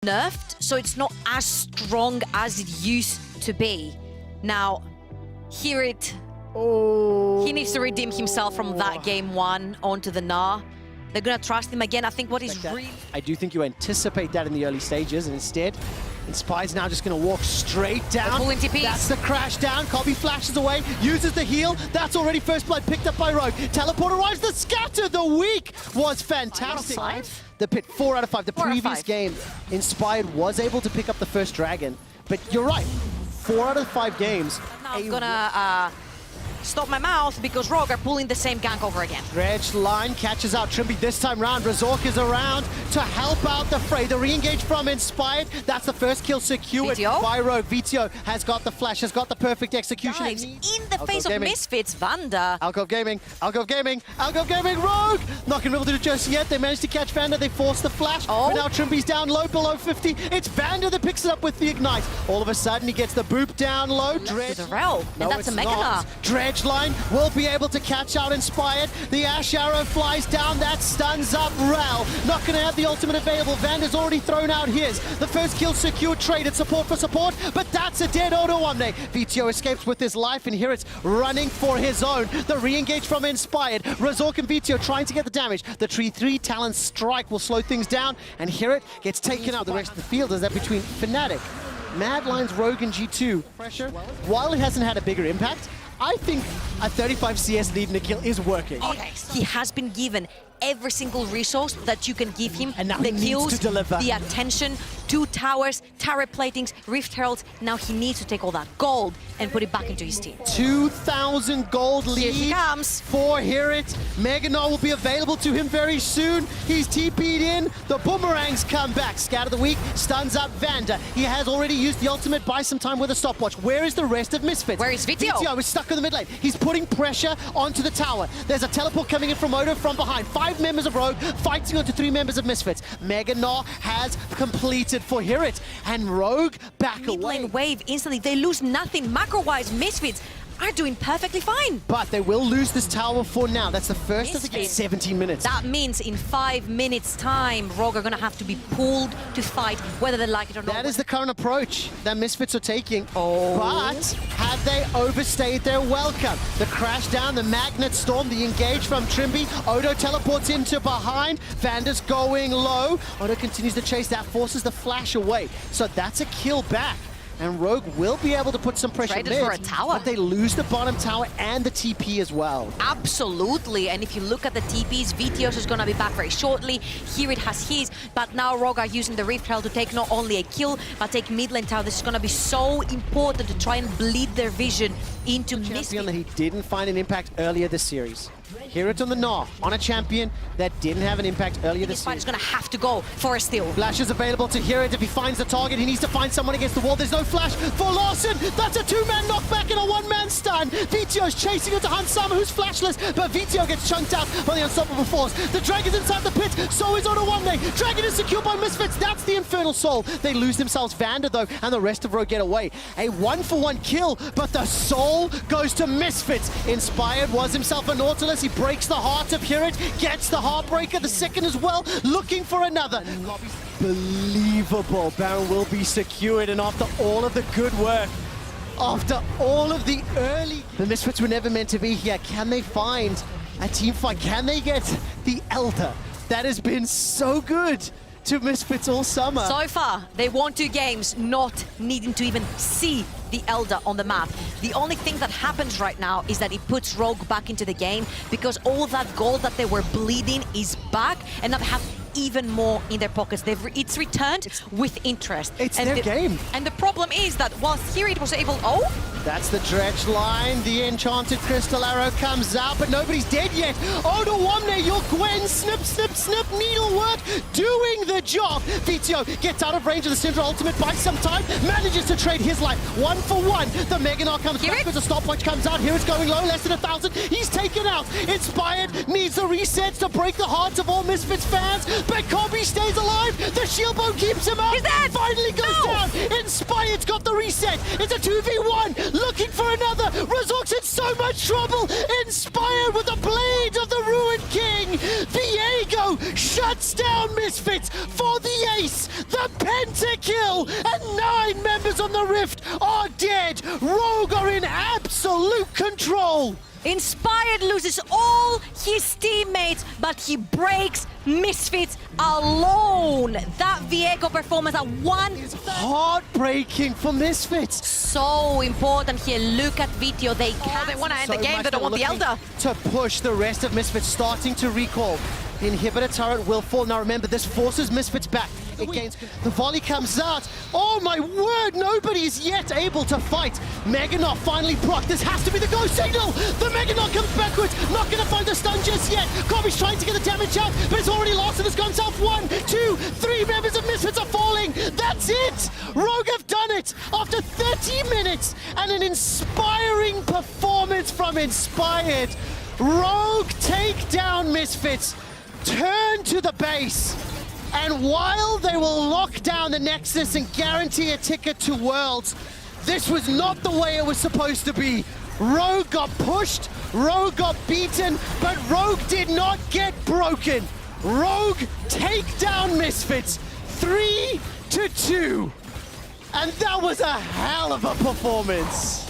nerfed, so it's not as strong as it used to be. Now, hear it. Oh. He needs to redeem himself from that game one onto the Gnar. They're gonna trust him again. I think what is really... I do think you anticipate that in the early stages, and instead, Inspired's now just gonna walk straight down. Pulling TPs. That's the crash down. Kobe flashes away, uses the heal. That's already first blood picked up by Rogue. Teleport arrives, the scatter, the weak was fantastic. The pit, 4 out of 5. The previous game, Inspired was able to pick up the first dragon, but you're right, 4 out of 5 games. Now I'm gonna stop my mouth because Rogue are pulling the same gank over again. Dredge line catches out Trimby this time round. Razork is around to help out the fray. The re-engage from Inspired. That's the first kill secured by Rogue. Vito has got the flash, has got the perfect execution. Guys, in the face of Misfits, Vanda. Alcove Gaming, Rogue! Not gonna be able to do it just yet. They managed to catch Vanda, they forced the flash. But now Trimby's down low, below 50. It's Vanda that picks it up with the ignite. All of a sudden, he gets the boop down low. Dredge. The Rel, and that's a Mega Gnar. Dredge line will be able to catch out Inspired. The Ash Arrow flies down, that stuns up Rel. Not gonna have the ultimate available. Vanda's already thrown out his. The first kill secured, traded support for support, but that's a dead Odo Omne. Vito escapes with his life, and here it's running for his own. The re-engage from Inspired. Razork and Vito trying to get the damage. The Tree 3 Talon Strike will slow things down, and here it gets taken out. The rest of the field is that between Fnatic, Mad Lions, Rogue, and G2. Pressure, while it hasn't had a bigger impact, I think a 35 CS lead in a kill is working. Okay. He has been given every single resource that you can give him. And now the he kills, needs to deliver. The attention, 2 towers, turret platings, Rift Heralds. Now he needs to take all that gold and put it back into his team. 2,000 gold lead. Here he comes. For Hirit. Mega Gnar will be available to him very soon. He's TP'd in. The boomerangs come back. Scatter the weak, stuns up Vanda. He has already used the ultimate, buy some time with a stopwatch. Where is the rest of Misfits? Where is Vito? Vito is stuck in the mid lane. He's putting pressure onto the tower. There's a teleport coming in from Odo from behind. 5 members of Rogue fighting onto 3 members of Misfits. Mega Gnar has completed for Hirit, and Rogue back Mid away. lane wave instantly. They lose nothing. Macro-wise, Misfits are doing perfectly fine. But they will lose this tower for now. That's the first of the 17 minutes. That means in 5 minutes time, Rogue are gonna have to be pulled to fight, whether they like it or not. That is the current approach that Misfits are taking. Oh. But have they overstayed their welcome? The crash down, the magnet storm, the engage from Trimby. Odo teleports into behind. Vanda's going low. Odo continues to chase. That forces the flash away. So that's a kill back. And Rogue will be able to put some pressure Traded mid, for a tower. but they lose the bottom tower and the TP as well. Absolutely, and if you look at the TPs, Vitios is gonna be back very shortly. Here it has his, but now Rogue are using the Rift Herald to take not only a kill, but take mid lane tower. This is gonna be so important to try and bleed their vision into Misfits. Champion that he didn't find an impact earlier this series. Here it's on the Gnar, on a champion that didn't have an impact earlier this series. He's gonna have to go for a steal. Flash is available to Hirit. If he finds the target, he needs to find someone against the wall. There's no flash for Larson. That's a 2-man knockback and a 1-man stun. Vito's chasing into Hansama, who's flashless, but Vito gets chunked out by the Unstoppable Force. The Dragon's inside the pit, so is Odo Omne. Dragon is secured by Misfits. That's the Infernal Soul. They lose themselves Vanda, though, and the rest of Rogue get away. A 1-for-1 kill, but the Soul goes to Misfits. Inspired was himself a Nautilus. He breaks the heart of Hirit, gets the Heartbreaker, the second as well, looking for another. Believable. Baron will be secured, and after all of the good work, after all of the early... The Misfits were never meant to be here. Can they find a team fight? Can they get the Elder? That has been so good to Misfits all summer. So far, they won 2 games, not needing to even see the Elder on the map. The only thing that happens right now is that it puts Rogue back into the game, because all that gold that they were bleeding is back, and now they have even more in their pockets. It's returned with interest. It's their game. And the problem is that whilst here it was able... Oh! That's the Dredge line. The Enchanted Crystal Arrow comes out, but nobody's dead yet. Odo Omne, your Gwen, snip, snip, snip, needlework, doing the job. Vito gets out of range of the Syndra ultimate by some time, manages to trade his life 1-for-1. The Mega Gnar comes back, but the stopwatch comes out. Here it's going low, less than 1,000. He's taken out. Inspired needs the resets to break the hearts of all Misfits fans, but Kobe stays alive. The shield bow keeps him out. He's dead. Finally goes down. Inspired's got the reset. It's a 2v1. Looking for another. Razork's in so much trouble. Inspired with the blade of the Ruined King. Viego shut shuts down Misfits for the ace, the pentakill, and 9 members on the Rift are dead. Rogue are in absolute control. Inspired loses all his teammates, but he breaks Misfits alone. That Viego performance at one It's heartbreaking for Misfits. so important here. Look at Vitio. They want to end the game. They don't want the Elder. To push the rest of Misfits, starting to recall. The inhibitor turret will fall. Now remember, this forces Misfits back. It gains. The volley comes out. Oh my word, nobody is yet able to fight. Meganot finally proc. This has to be the go signal. The Meganot comes backwards. Not going to find the stun just yet. Kobe's trying to get the damage out, but it's already lost and it's gone south. 1, 2, 3 members of Misfits are falling. That's it. Rogue have done it after 30 minutes and an inspiring performance from Inspired. Rogue take down Misfits, turn to the base, and while they will lock down the Nexus and guarantee a ticket to Worlds, this was not the way it was supposed to be. Rogue got pushed, Rogue got beaten, but Rogue did not get broken. Rogue take down Misfits 3-2. And that was a hell of a performance.